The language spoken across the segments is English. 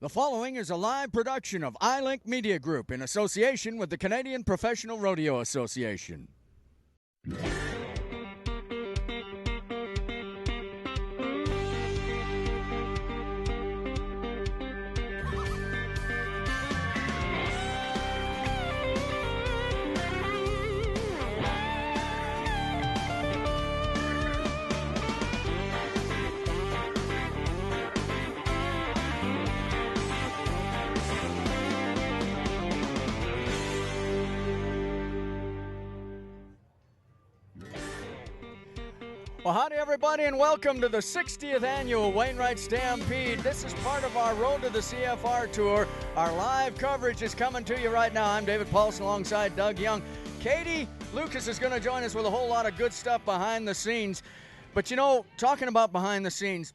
The following is a live production of iLink Media Group in association with the Canadian Professional Rodeo Association. Well, howdy, everybody, and welcome to the 60th annual Wainwright Stampede. This is part of our Road to the CFR tour. Our live coverage is coming to you right now. I'm David Paulson alongside Doug Young. Katie Lucas is going to join us with a whole lot of good stuff behind the scenes. But, you know, talking about behind the scenes,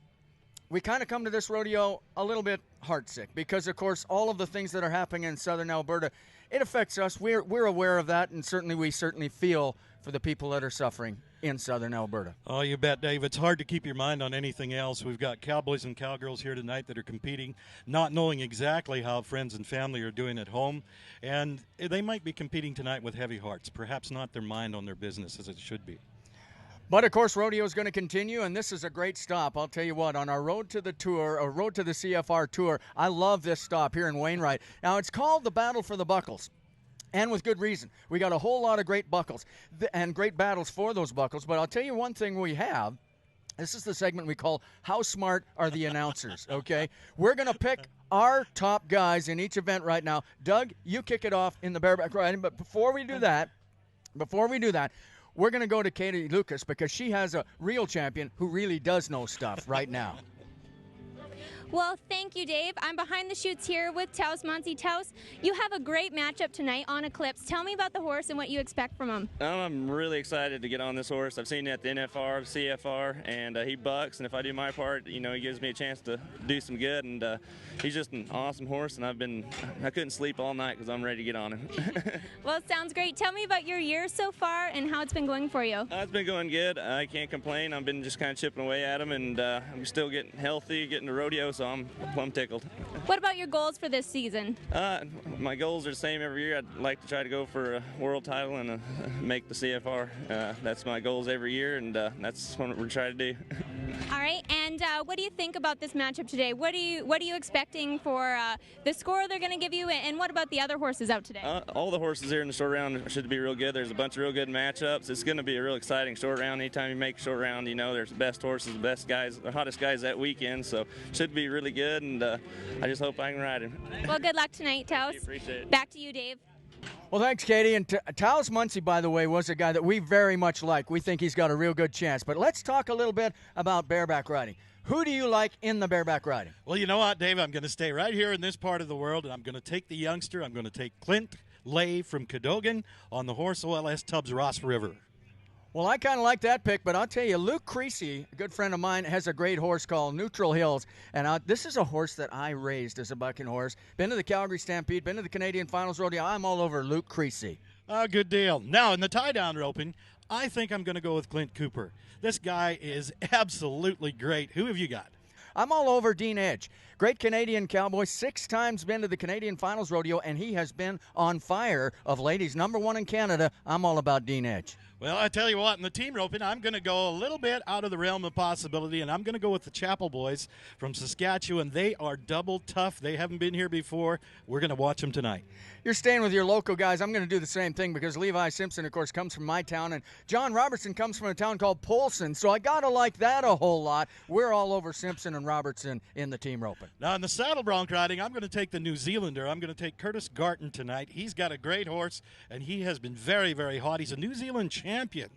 we kind of come to this rodeo a little bit heartsick because, of course, all of the things that are happening in southern Alberta, it affects us. We're aware of that, and we certainly feel for the people that are suffering in southern Alberta. Oh, you bet, Dave. It's hard to keep your mind on anything else. We've got cowboys and cowgirls here tonight that are competing, not knowing exactly how friends and family are doing at home. And they might be competing tonight with heavy hearts, perhaps not their mind on their business as it should be. But, of course, rodeo is going to continue, and this is a great stop. I'll tell you what, on our road to the tour, or road to the CFR tour, I love this stop here in Wainwright. Now, it's called the Battle for the Buckles. And with good reason. We got a whole lot of great buckles and great battles for those buckles. But I'll tell you one thing we have. This is the segment we call How Smart Are the Announcers, okay? We're going to pick our top guys in each event right now. Doug, you kick it off in the bareback riding. But before we do that, we're going to go to Katie Lucas because she has a real champion who really does know stuff right now. Well, thank you, Dave. I'm behind the chutes here with Taos Muncie. Taos, you have a great matchup tonight on Eclipse. Tell me about the horse and what you expect from him. I'm really excited to get on this horse. I've seen it at the NFR, CFR, and he bucks. And if I do my part, you know, he gives me a chance to do some good. And he's just an awesome horse. And I couldn't sleep all night because I'm ready to get on him. Well, it sounds great. Tell me about your year so far and how it's been going for you. It's been going good. I can't complain. I've been just kind of chipping away at him, and I'm still getting healthy, getting to rodeo. So I'm plumb tickled. What about your goals for this season? My goals are the same every year. I'd like to try to go for a world title and make the CFR. That's my goals every year, and that's what we're trying to do. All right, and what do you think about this matchup today? What are you expecting for the score they're going to give you, and what about the other horses out today? All the horses here in the short round should be real good. There's a bunch of real good matchups. It's going to be a real exciting short round. Anytime you make a short round, you know there's the best horses, the best guys, the hottest guys that weekend, so should be really good, and I just hope I can ride him. Well, good luck tonight, Taos. Appreciate it. Back to you, Dave. Well, thanks, Katie. And Taos Muncie, by the way, was a guy that we very much like. We think he's got a real good chance. But let's talk a little bit about bareback riding. Who do you like in the bareback riding? Well, you know what, Dave? I'm going to stay right here in this part of the world, and I'm going to take the youngster. I'm going to take Clint Lay from Cadogan on the horse OLS Tubbs Ross River. Well, I kind of like that pick, but I'll tell you, Luke Creasy, a good friend of mine, has a great horse called Neutral Hills. And this is a horse that I raised as a bucking horse. Been to the Calgary Stampede, been to the Canadian Finals Rodeo. I'm all over Luke Creasy. Good deal. Now, in the tie-down roping, I think I'm going to go with Clint Cooper. This guy is absolutely great. Who have you got? I'm all over Dean Edge. Great Canadian cowboy, 6 times been to the Canadian Finals Rodeo, and he has been on fire of late. He's number 1 in Canada. I'm all about Dean Edge. Well, I tell you what, in the team roping, I'm going to go a little bit out of the realm of possibility, and I'm going to go with the Chapel Boys from Saskatchewan. They are double tough. They haven't been here before. We're going to watch them tonight. You're staying with your local guys. I'm going to do the same thing because Levi Simpson, of course, comes from my town, and John Robertson comes from a town called Polson, so I got to like that a whole lot. We're all over Simpson and Robertson in the team roping. Now, in the saddle bronc riding, I'm going to take the New Zealander. I'm going to take Curtis Garton tonight. He's got a great horse, and he has been very, very hot. He's a New Zealand champion.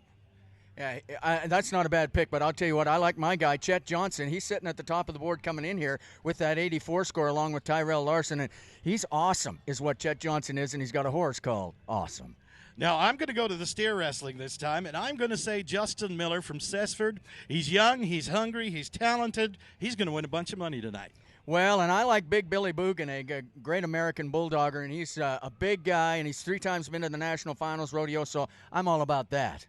Yeah, that's not a bad pick, but I'll tell you what, I like my guy, Chet Johnson. He's sitting at the top of the board coming in here with that 84 score along with Tyrell Larson, and he's awesome is what Chet Johnson is, and he's got a horse called Awesome. Now, I'm going to go to the steer wrestling this time, and I'm going to say Justin Miller from Cessford. He's young, he's hungry, he's talented. He's going to win a bunch of money tonight. Well, and I like Big Billy Buganig, a great American bulldogger, and he's a big guy, and he's 3 times been to the National Finals Rodeo, so I'm all about that.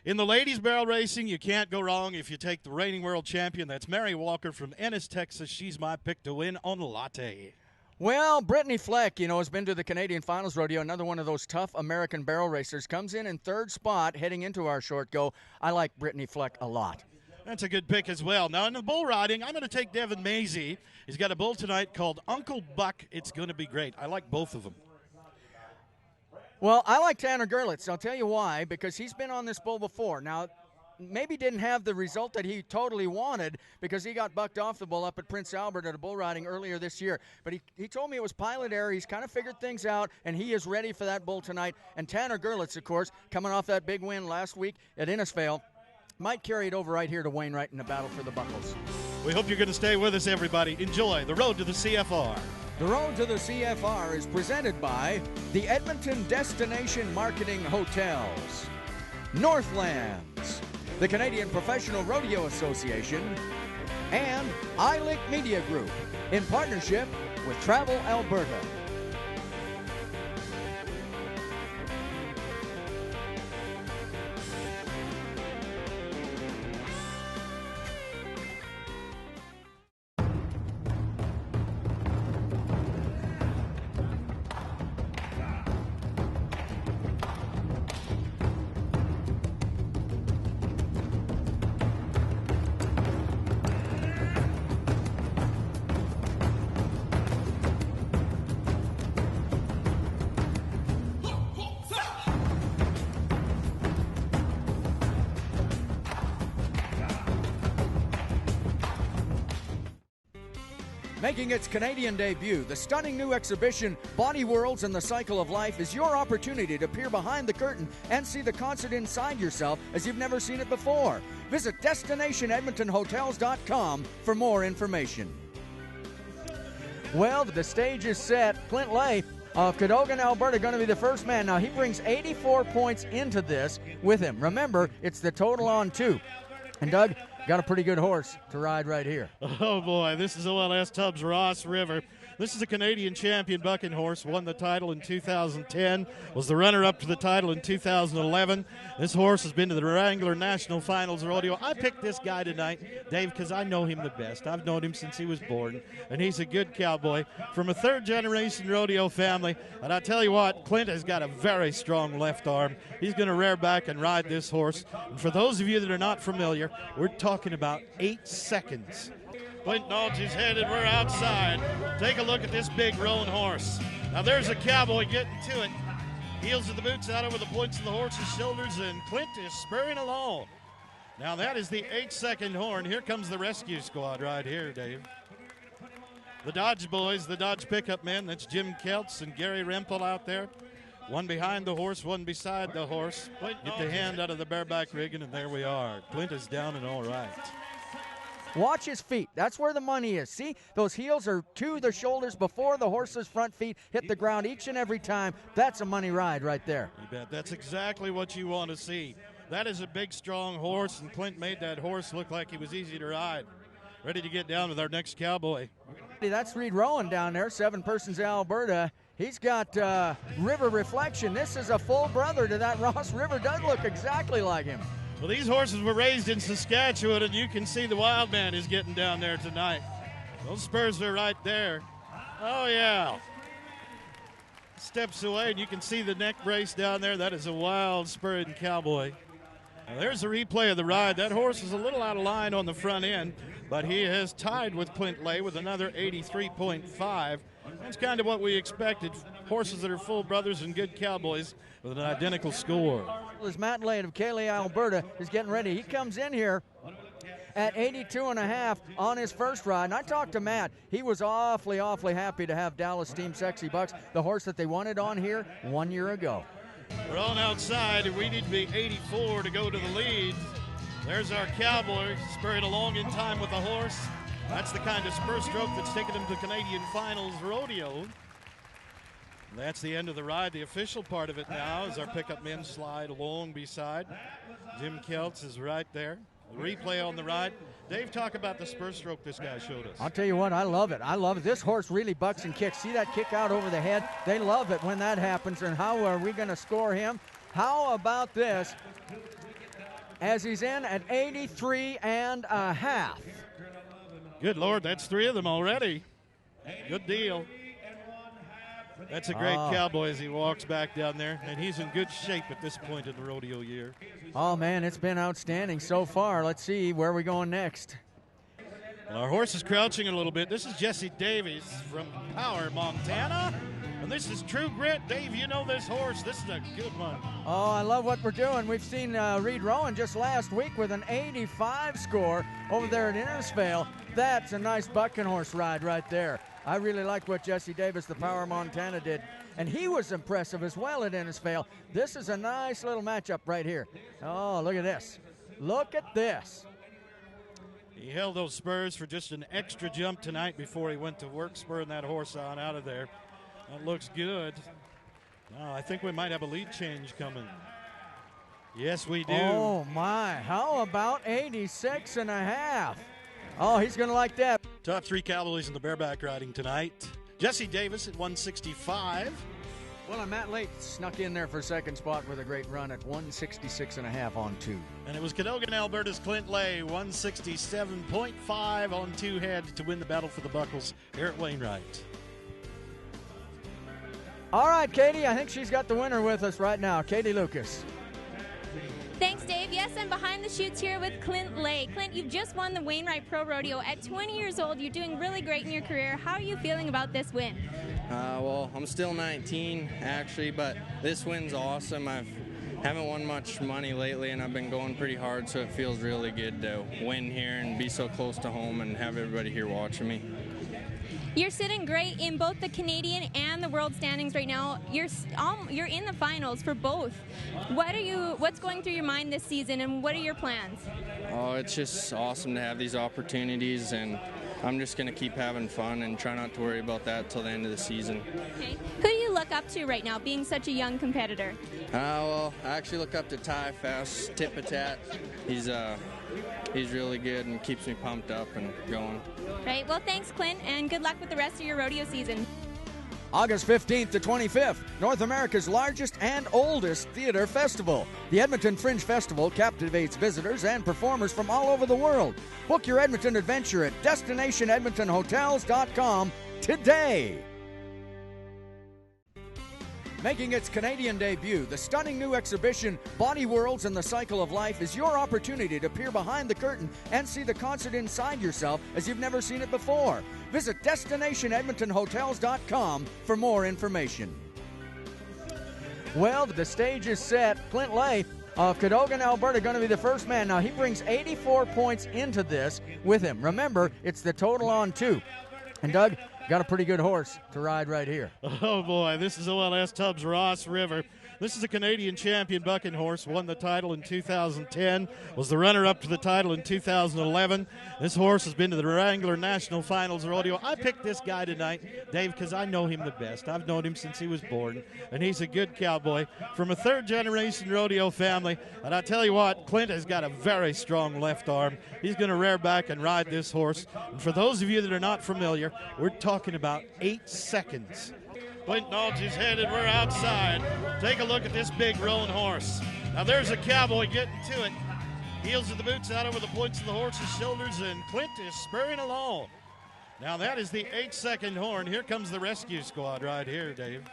In the ladies barrel racing, you can't go wrong if you take the reigning world champion. That's Mary Walker from Ennis, Texas. She's my pick to win on Latte. Well, Brittany Fleck, has been to the Canadian Finals Rodeo, another one of those tough American barrel racers, comes in third spot heading into our short go. I like Brittany Fleck a lot. That's a good pick as well. Now, in the bull riding, I'm going to take Devin Mazie. He's got a bull tonight called Uncle Buck. It's going to be great. I like both of them. Well, I like Tanner Gerlitz. I'll tell you why, because he's been on this bull before. Now, maybe didn't have the result that he totally wanted because he got bucked off the bull up at Prince Albert at a bull riding earlier this year. But he told me it was pilot error. He's kind of figured things out, and he is ready for that bull tonight. And Tanner Gerlitz, of course, coming off that big win last week at Innisfail, might carry it over right here to Wainwright in the battle for the buckles. We hope you're going to stay with us, everybody. Enjoy the road to the CFR. The Road to the CFR is presented by the Edmonton Destination Marketing Hotels, Northlands, the Canadian Professional Rodeo Association, and iLink Media Group in partnership with Travel Alberta. Making its Canadian debut, the stunning new exhibition, Body Worlds and the Cycle of Life, is your opportunity to peer behind the curtain and see the concert inside yourself as you've never seen it before. Visit DestinationEdmontonHotels.com for more information. Well, the stage is set. Clint Lay of Cadogan, Alberta, going to be the first man. Now, he brings 84 points into this with him. Remember, it's the total on 2. And Doug, got a pretty good horse to ride right here. Oh, boy, this is OLS Tubbs Ross River. This is a Canadian champion bucking horse, won the title in 2010, was the runner-up to the title in 2011. This horse has been to the Wrangler National Finals Rodeo. I picked this guy tonight, Dave, because I know him the best. I've known him since he was born, and he's a good cowboy from a third-generation rodeo family. And I tell you what, Clint has got a very strong left arm. He's going to rear back and ride this horse. And for those of you that are not familiar, we're talking about 8 seconds. Clint Nolge is headed. We're outside. Take a look at this big roan horse. Now there's a cowboy getting to it. Heels of the boots out over the points of the horse's shoulders, and Clint is spurring along. Now that is the 8-second horn. Here comes the rescue squad right here, Dave. The Dodge boys, the Dodge pickup men. That's Jim Keltz and Gary Rempel out there. One behind the horse, one beside the horse. Get the hand out of the bareback rigging, and there we are. Clint is down and all right. Watch his feet. That's where the money is. See, those heels are to the shoulders before the horse's front feet hit the ground each and every time. That's a money ride right there. You bet. That's exactly what you want to see. That is a big, strong horse, and Clint made that horse look like he was easy to ride. Ready to get down with our next cowboy. That's Reed Rowan down there, 7 persons Alberta. He's got River Reflection. This is a full brother to that Ross River. Does look exactly like him. Well, these horses were raised in Saskatchewan, and you can see the wild man is getting down there tonight. Those spurs are right there. Oh, yeah. Steps away, and you can see the neck brace down there. That is a wild spurring cowboy. Now, there's a replay of the ride. That horse is a little out of line on the front end, but he has tied with Clint Lay with another 83.5. That's kind of what we expected. Horses that are full brothers and good cowboys with an identical score. As Matt Lane of Cayley, Alberta, is getting ready. He comes in here at 82.5 on his first ride. And I talked to Matt. He was awfully happy to have Dallas Team Sexy Bucks, the horse that they wanted on here 1 year ago. We're on outside, and we need to be 84 to go to the lead. There's our cowboy, spurring along in time with the horse. That's the kind of spur stroke that's taken him to Canadian Finals Rodeo. That's the end of the ride. The official part of it now is our pickup men slide along beside. Jim Keltz is right there. The replay on the ride. Dave, talk about the spur stroke this guy showed us. I'll tell you what, I love it. I love it. This horse really bucks and kicks. See that kick out over the head? They love it when that happens. And how are we going to score him? How about this? as he's in at 83 and a half. Good Lord, that's 3 of them already. Good deal. That's a great cowboy as he walks back down there, and he's in good shape at this point in the rodeo year. Oh, man, it's been outstanding so far. Let's see where we're going next. Well, our horse is crouching a little bit. This is Jesse Davies from Power, Montana. And this is True Grit. Dave, you know this horse. This is a good one. Oh, I love what we're doing. We've seen Reed Rowan just last week with an 85 score over there at Innisfail. That's a nice bucking horse ride right there. I really like what Jesse Davis, the Power Montana, did. And he was impressive as well at Innisfail. This is a nice little matchup right here. Oh, look at this. Look at this. He held those spurs for just an extra jump tonight before he went to work, spurring that horse on out of there. That looks good. Oh, I think we might have a lead change coming. Yes, we do. Oh, my. How about 86 and a half? Oh, he's going to like that. Top 3 cowboys in the bareback riding tonight. Jesse Davis at 165. Well, and Matt Lake snuck in there for second spot with a great run at 166 and a half on 2. And it was Cadogan, Alberta's Clint Lay, 167.5 on 2 head to win the battle for the buckles here at Wainwright. All right, Katie, I think she's got the winner with us right now. Katie Lucas. Thanks, Dave. Yes, I'm behind the chutes here with Clint Lay. Clint, you've just won the Wainwright Pro Rodeo. At 20 years old, you're doing really great in your career. How are you feeling about this win? Well, I'm still 19, actually, but this win's awesome. I haven't won much money lately, and I've been going pretty hard, so it feels really good to win here and be so close to home and have everybody here watching me. You're sitting great in both the Canadian and the world standings right now. You're in the finals for both. What's going through your mind this season, and what are your plans? Oh, it's just awesome to have these opportunities, and I'm just going to keep having fun and try not to worry about that till the end of the season. Okay. Who do you look up to right now, being such a young competitor? Well, I actually look up to Ty Fast, Tip-a-tat. He's really good and keeps me pumped up and going. Right. Well, thanks, Clint, and good luck with the rest of your rodeo season. August 15th to 25th, North America's largest and oldest theater festival. The Edmonton Fringe Festival captivates visitors and performers from all over the world. Book your Edmonton adventure at DestinationEdmontonHotels.com today. Making its Canadian debut, the stunning new exhibition, Body Worlds and the Cycle of Life, is your opportunity to peer behind the curtain and see the concert inside yourself as you've never seen it before. Visit DestinationEdmontonHotels.com for more information. Well, the stage is set. Clint Lay of Cadogan, Alberta, going to be the first man. Now, he brings 84 points into this with him. Remember, it's the total on 2. And Doug, got a pretty good horse to ride right here. Oh, boy, this is OLS Tubbs Ross River. This is a Canadian champion bucking horse, won the title in 2010, was the runner-up to the title in 2011. This horse has been to the Wrangler National Finals Rodeo. I picked this guy tonight, Dave, because I know him the best. I've known him since he was born, and he's a good cowboy from a third-generation rodeo family. And I tell you what, Clint has got a very strong left arm. He's going to rear back and ride this horse. And for those of you that are not familiar, we're talking about 8 seconds. Clint nods his head and we're outside. Take a look at this big roan horse. Now there's a cowboy getting to it. Heels of the boots out over the points of the horse's shoulders, and Clint is spurring along. Now that is the 8-second horn. Here comes the rescue squad right here, Dave.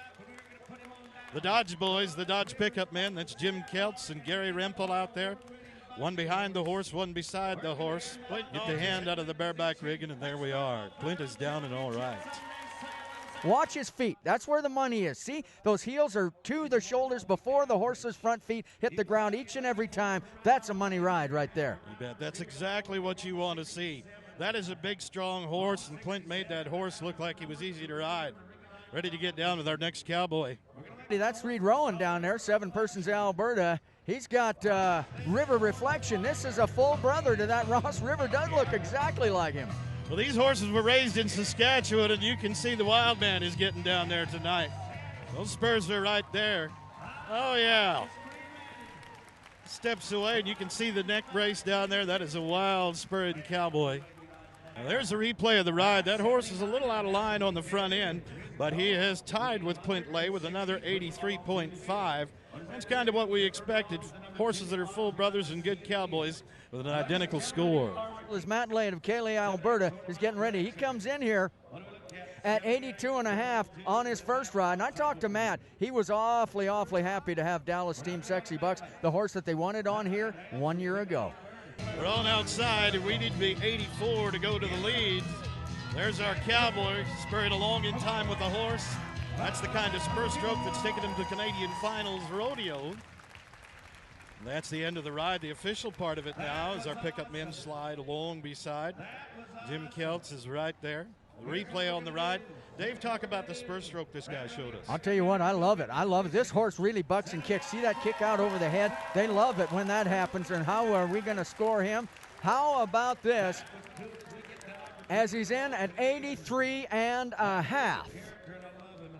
The Dodge boys, the Dodge pickup men. That's Jim Keltz and Gary Rempel out there. One behind the horse, one beside the horse. Get the hand out of the bareback rigging, and there we are. Clint is down and all right. Watch his feet. That's where the money is. See, those heels are to the shoulders before the horse's front feet hit the ground each and every time. That's a money ride right there. You bet. That's exactly what you want to see. That is a big, strong horse, and Clint made that horse look like he was easy to ride. Ready to get down with our next cowboy. That's Reed Rowan down there, 7 persons Alberta. He's got River Reflection. This is a full brother to that Ross River. Does look exactly like him. Well, these horses were raised in Saskatchewan, and you can see the wild man is getting down there tonight. Those spurs are right there. Oh, yeah. Steps away, and you can see the neck brace down there. That is a wild spurring cowboy. Now, there's a replay of the ride. That horse is a little out of line on the front end, but he has tied with Clint Lay with another 83.5. That's kind of what we expected horses that are full brothers and good cowboys with an identical score. As Matt Lade of Cayley, Alberta, is getting ready. He comes in here at 82.5 on his first ride. And I talked to Matt. He was awfully happy to have Dallas Team Sexy Bucks, the horse that they wanted on here 1 year ago. We're on outside, and we need to be 84 to go to the lead. There's our cowboy, spurring along in time with the horse. That's the kind of spur stroke that's taken him to Canadian Finals rodeo. That's the end of the ride. The official part of it now is our pickup men slide along beside. Jim Keltz is right there. The replay on the ride. Dave, talk about the spur stroke this guy showed us. I'll tell you what, I love it. I love it. This horse really bucks and kicks. See that kick out over the head? They love it when that happens. And how are we going to score him? How about this? As he's in at 83.5.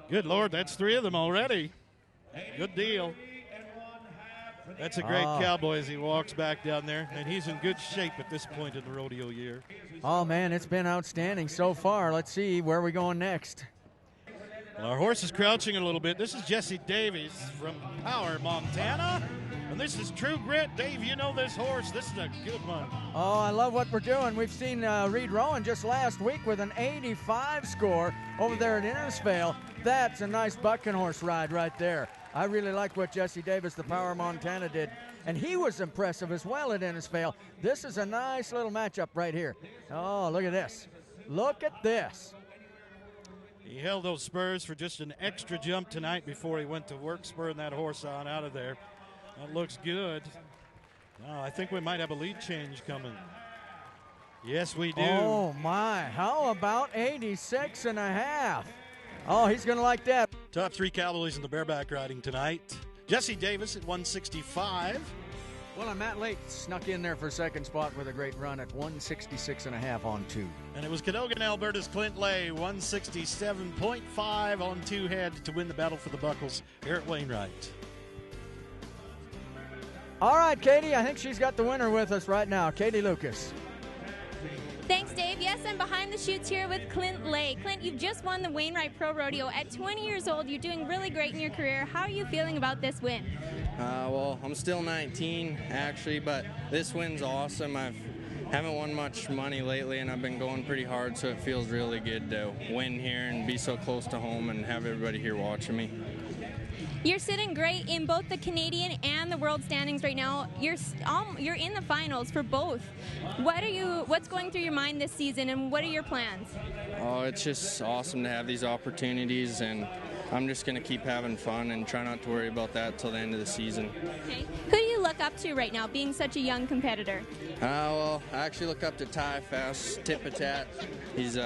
Good Lord, that's 3 of them already. Good deal. That's a great cowboy as he walks back down there, and he's in good shape at this point in the rodeo year. Oh, man, it's been outstanding so far. Let's see where we're going next. Well, our horse is crouching a little bit. This is Jesse Davies from Power, Montana. And this is True Grit. Dave, you know this horse. This is a good one. Oh, I love what we're doing. We've seen Reed Rowan just last week with an 85 score over there at Innisfail. That's a nice bucking horse ride right there. I really like what Jesse Davis, the Power Montana, did. And he was impressive as well at Innisfail. This is a nice little matchup right here. Oh, look at this. Look at this. He held those spurs for just an extra jump tonight before he went to work spurring that horse on out of there. That looks good. Oh, I think we might have a lead change coming. Yes, we do. Oh, my. How about 86.5? Oh, he's going to like that. Top 3 cowboys in the bareback riding tonight. Jesse Davis at 165. Well, and Matt Late snuck in there for second spot with a great run at 166.5 on 2. And it was Cadogan, Alberta's Clint Lay, 167.5 on 2 head to win the battle for the buckles here at Wainwright. All right, Katie, I think she's got the winner with us right now. Katie Lucas. Thanks, Dave. Yes, I'm behind the chutes here with Clint Lay. Clint, you've just won the Wainwright Pro Rodeo. At 20 years old, you're doing really great in your career. How are you feeling about this win? Well, I'm still 19, actually, but this win's awesome. I haven't won much money lately, and I've been going pretty hard, so it feels really good to win here and be so close to home and have everybody here watching me. You're sitting great in both the Canadian and the world standings right now. You're in the finals for both. What's going through your mind this season, and what are your plans? Oh, it's just awesome to have these opportunities, and I'm just going to keep having fun and try not to worry about that till the end of the season. Okay. Who do you look up to right now, being such a young competitor? Well, I actually look up to Ty Fast, Tit-Patat. He's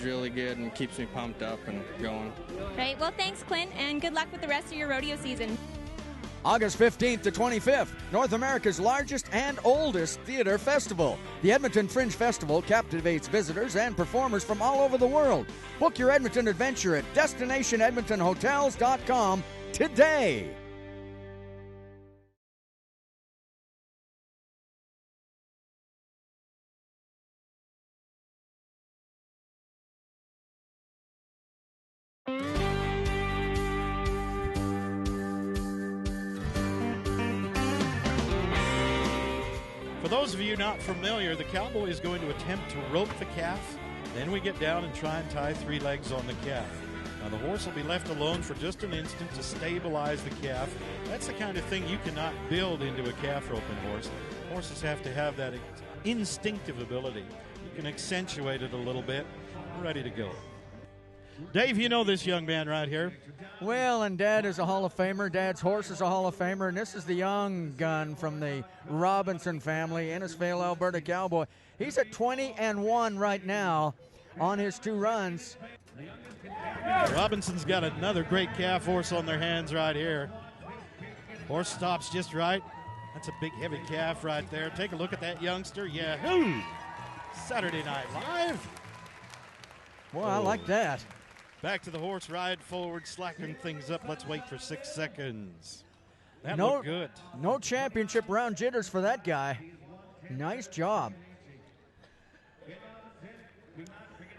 really good and keeps me pumped up and going. Right. Well, thanks, Clint, and good luck with the rest of your rodeo season. August 15th to 25th, North America's largest and oldest theater festival. The Edmonton Fringe Festival captivates visitors and performers from all over the world. Book your Edmonton adventure at DestinationEdmontonHotels.com today. For those of you not familiar, the cowboy is going to attempt to rope the calf. Then we get down and try and tie 3 legs on the calf. Now the horse will be left alone for just an instant to stabilize the calf. That's the kind of thing you cannot build into a calf roping horse. Horses have to have that instinctive ability. You can accentuate it a little bit. We're ready to go. Dave, you know this young man right here. Well, and Dad is a Hall of Famer. Dad's horse is a Hall of Famer, and this is the young gun from the Robinson family, Innisfail, Alberta Cowboy. He's at 20-1 right now on his 2 runs. Robinson's got another great calf horse on their hands right here. Horse stops just right. That's a big, heavy calf right there. Take a look at that youngster. Yahoo! Saturday Night Live. Well, I like that. Back to the horse, ride forward, slacken things up. Let's wait for 6 seconds. That No- looked good. No championship round jitters for that guy. Nice job.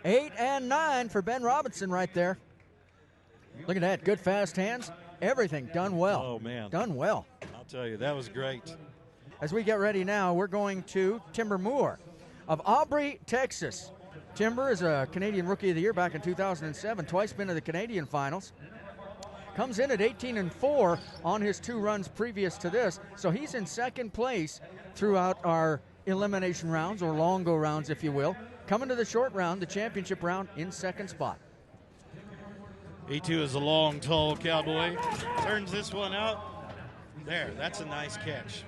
8 and 9 for Ben Robinson right there. Look at that. Good fast hands. Everything done well. Oh, man. Done well. I'll tell you, that was great. As we get ready now, we're going to Timber Moore of Aubrey, Texas. Timber is a Canadian Rookie of the Year back in 2007, twice been to the Canadian Finals. Comes in at 18-4 on his 2 runs previous to this, so he's in second place throughout our elimination rounds, or long go rounds, if you will. Coming to the short round, the championship round, in second spot. E2 is a long, tall cowboy. Turns this one out. There, that's a nice catch.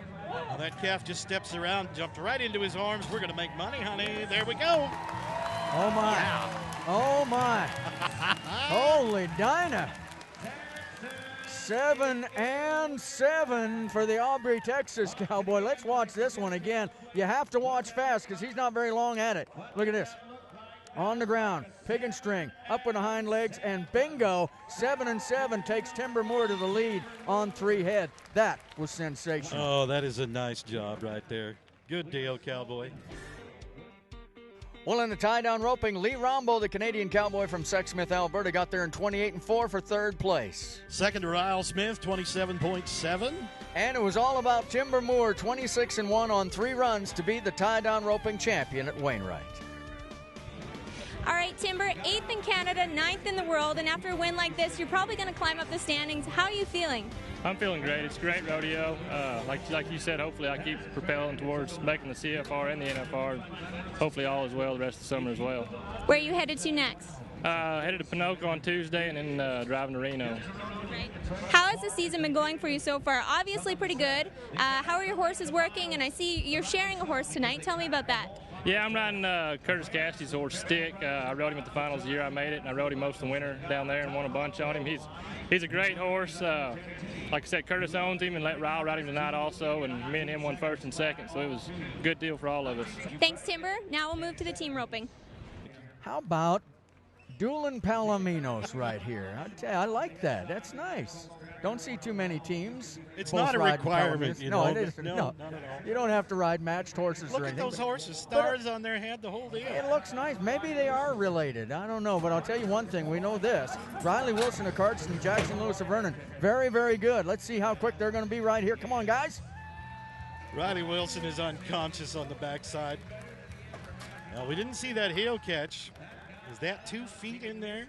Now that calf just steps around, jumped right into his arms. We're going to make money, honey. There we go. Oh, my. Yeah. Oh, my. Holy Dinah. 7-7 for the Aubrey, Texas cowboy. Let's watch this one again. You have to watch fast because he's not very long at it. Look at this. On the ground, pig and string, up with the hind legs, and bingo, 7-7 takes Timber Moore to the lead on 3 head. That was sensational. Oh, that is a nice job right there. Good deal, cowboy. Well, in the tie-down roping, Lee Rombo, the Canadian cowboy from Sexsmith, Alberta, got there in 28-4 for 3rd place. Second to Ryle Smith, 27.7. And it was all about Timber Moore, 26-1 on 3 runs to be the tie-down roping champion at Wainwright. All right, Timber, 8th in Canada, 9th in the world, and after a win like this, you're probably going to climb up the standings. How are you feeling? I'm feeling great. It's a great rodeo. Like you said, hopefully I keep propelling towards making the CFR and the NFR. Hopefully all is well the rest of the summer as well. Where are you headed to next? Headed to Pinoca on Tuesday and then driving to Reno. Right. How has the season been going for you so far? Obviously pretty good. How are your horses working? And I see you're sharing a horse tonight. Tell me about that. Yeah, I'm riding Curtis Cassidy's horse, Stick. I rode him at the finals the year I made it, and I rode him most of the winter down there and won a bunch on him. He's a great horse. Like I said, Curtis owns him and let Ryle ride him tonight also, and me and him won 1st and 2nd, so it was a good deal for all of us. Thanks, Timber. Now we'll move to the team roping. How about Doolin Palominos right here? I like that. That's nice. Don't see too many teams. It's not a requirement, you know. No, it isn't. No, No, not at all. You don't have to ride matched horses Look or at anything. those horses, stars on their head, the whole deal. It looks nice. Maybe they are related. I don't know, but I'll tell you one thing. We know this. Riley Wilson of Cardston, Jackson Lewis of Vernon. Very, very good. Let's see how quick they're going to be right here. Come on, guys. Riley Wilson is unconscious on the backside. Well, we didn't see that heel catch. Is that 2 feet in there?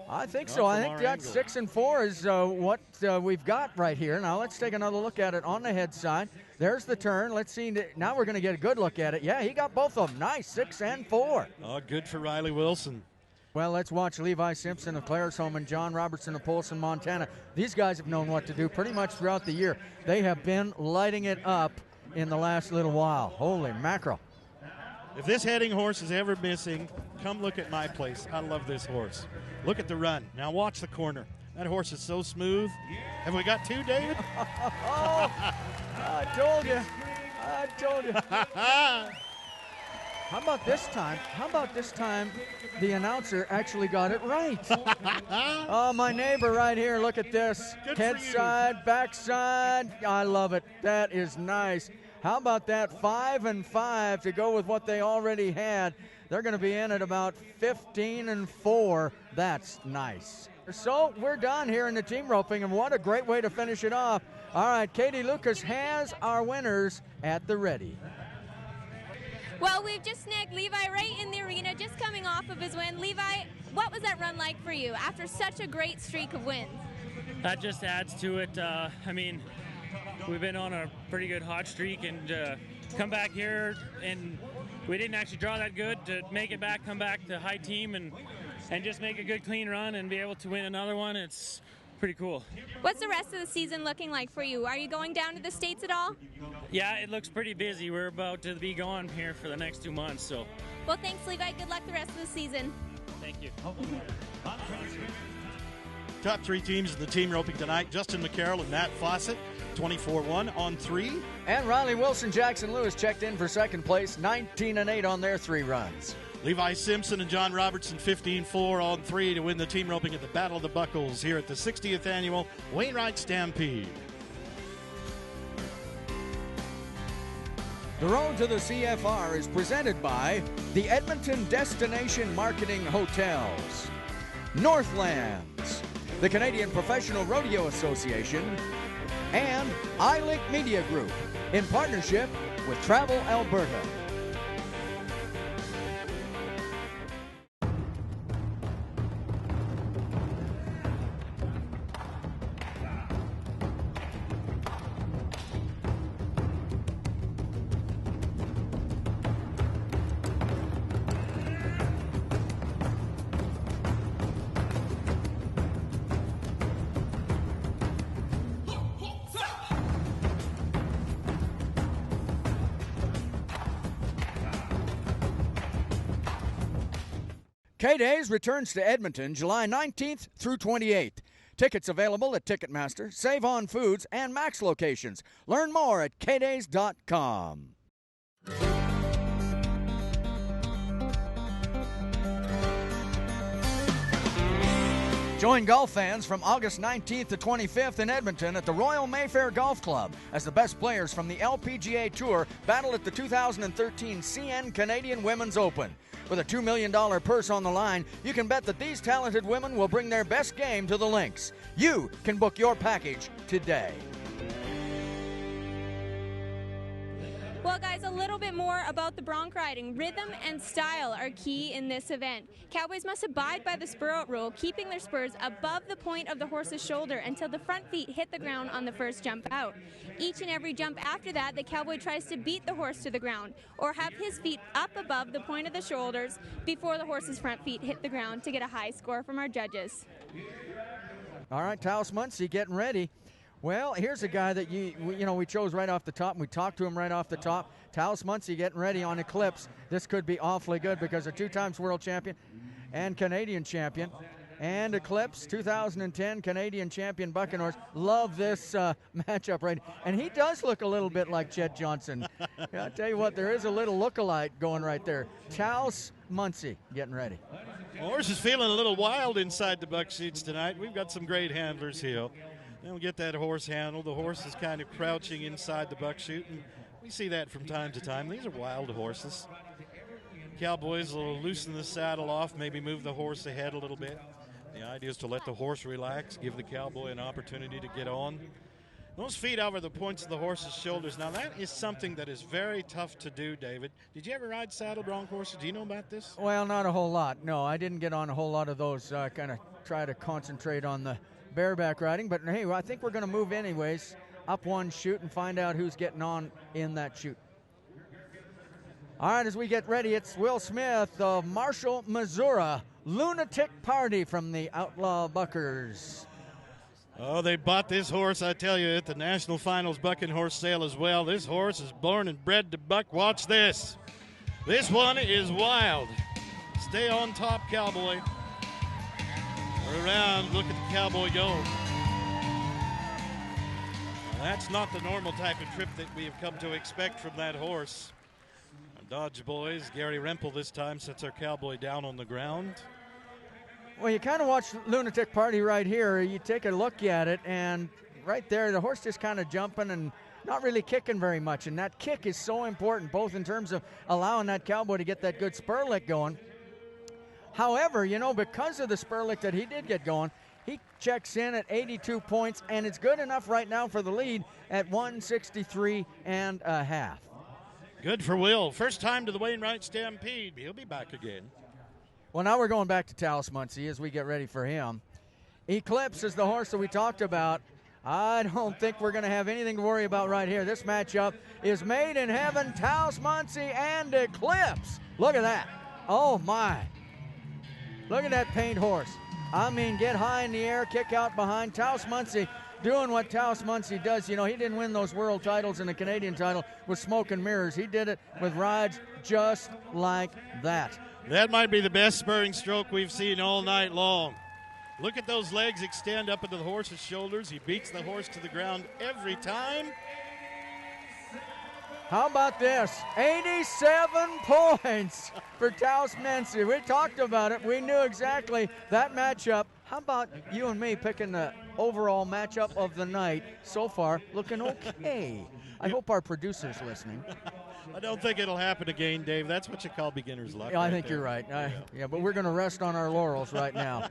I think Not so. I from think our that angle. 6 and 4 is what we've got right here. Now let's take another look at it on the head side. There's the turn. Let's see. Now we're going to get a good look at it. Yeah, he got both of them. Nice, 6 and 4. Oh, good for Riley Wilson. Well, let's watch Levi Simpson of Claresholm and John Robertson of Polson, Montana. These guys have known what to do pretty much throughout the year. They have been lighting it up in the last little while. Holy mackerel. If this heading horse is ever missing, come look at my place. I love this horse. Look at the run. Now watch the corner. That horse is so smooth. Have we got 2, David? Oh, I told you. I told you. How about this time? How about this time the announcer actually got it right? Oh, my neighbor right here. Look at this. Good Head for you. side, back side. I love it. That is nice. How about that 5 and 5 to go with what they already had? They're going to be in at about 15 and 4. That's nice. So we're done here in the team roping, and what a great way to finish it off. All right, Katie Lucas has our winners at the ready. Well, we've just snagged Levi right in the arena, just coming off of his win. Levi, what was that run like for you after such a great streak of wins? That just adds to it. I mean, we've been on a pretty good hot streak, and come back here, and we didn't actually draw that good to make it back, come back to high team, and just make a good clean run and be able to win another one. It's pretty cool. What's the rest of the season looking like for you? Are you going down to the States at all? Yeah, it looks pretty busy. We're about to be gone here for the next 2 months, so. Well, thanks, Levi. Good luck the rest of the season. Thank you. Top 3 teams in the team roping tonight. Justin McCarroll and Matt Fawcett, 24-1 on 3. And Riley Wilson, Jackson Lewis checked in for second place, 19 and 8 on their 3 runs. Levi Simpson and John Robertson, 15-4 on 3 to win the team roping at the Battle of the Buckles here at the 60th Annual Wainwright Stampede. The Road to the CFR is presented by the Edmonton Destination Marketing Hotels, Northlands, the Canadian Professional Rodeo Association, and iLink Media Group in partnership with Travel Alberta. K-Days returns to Edmonton July 19th through 28th. Tickets available at Ticketmaster, Save On Foods, and Max locations. Learn more at kdays.com. Join golf fans from August 19th to 25th in Edmonton at the Royal Mayfair Golf Club as the best players from the LPGA Tour battle at the 2013 CN Canadian Women's Open. With a $2 million purse on the line, you can bet that these talented women will bring their best game to the links. You can book your package today. Well, guys, a little bit more about the bronc riding. Rhythm and style are key in this event. Cowboys must abide by the spur-out rule, keeping their spurs above the point of the horse's shoulder until the front feet hit the ground on the first jump out. Each and every jump after that, the cowboy tries to beat the horse to the ground or have his feet up above the point of the shoulders before the horse's front feet hit the ground to get a high score from our judges. All right, Taos Muncie getting ready. Well, here's a guy that we chose right off the top, and we talked to him right off the top. Taos Muncie getting ready on Eclipse. This could be awfully good because a 2-time world champion and Canadian champion. And Eclipse, 2010 Canadian champion Buccaneers. Love this matchup right. And he does look a little bit like Chet Johnson. I'll tell you what, there is a little look-alike going right there. Taos Muncie getting ready. The horse is feeling a little wild inside the buck seats tonight. We've got some great handlers here. Then we'll get that horse handled. The horse is kind of crouching inside the buck chute, and we see that from time to time. These are wild horses. Cowboys will loosen the saddle off, maybe move the horse ahead a little bit. The idea is to let the horse relax, give the cowboy an opportunity to get on. Those feet over the points of the horse's shoulders. Now, that is something that is very tough to do, David. Did you ever ride saddle bronc horses? Do you know about this? Well, not a whole lot. No, I didn't get on a whole lot of those. Kind of try to concentrate on the bareback riding, but hey, I think we're going to move anyways up one chute and find out who's getting on in that chute. All right, as we get ready, it's Will Smith of Marshall, Missouri, Lunatic Party from the Outlaw Buckers. Oh, they bought this horse, I tell you, at the National Finals bucking horse sale as well. This horse is born and bred to buck. Watch this. This one is wild. Stay on top, cowboy. Around, look at the cowboy go. Now, that's not the normal type of trip that we have come to expect from that horse. Our Dodge boys, Gary Rempel this time sets our cowboy down on the ground. Well, you kind of watch Lunatic Party right here. You take a look at it, and right there, the horse just kind of jumping and not really kicking very much. And that kick is so important, both in terms of allowing that cowboy to get that good spur lick going. However, because of the spur lick that he did get going, he checks in at 82 points, and it's good enough right now for the lead at 163 and a half. Good for Will. First time to the Wainwright Stampede. He'll be back again. Well, now we're going back to Taos Muncie as we get ready for him. Eclipse is the horse that we talked about. I don't think we're going to have anything to worry about right here. This matchup is made in heaven. Taos Muncie and Eclipse. Look at that. Oh, my. Look at that paint horse. I mean, get high in the air, kick out behind. Taos Muncie doing what Taos Muncie does. He didn't win those world titles and the Canadian title with smoke and mirrors. He did it with rides just like that. That might be the best spurring stroke we've seen all night long. Look at those legs extend up into the horse's shoulders. He beats the horse to the ground every time. How about this? 87 points for Taos Muncie. We talked about it. We knew exactly that matchup. How about you and me picking the overall matchup of the night? So far, looking okay. I hope our producer's listening. I don't think it'll happen again, Dave. That's what you call beginner's luck. I think you're right. Yeah, but we're going to rest on our laurels right now.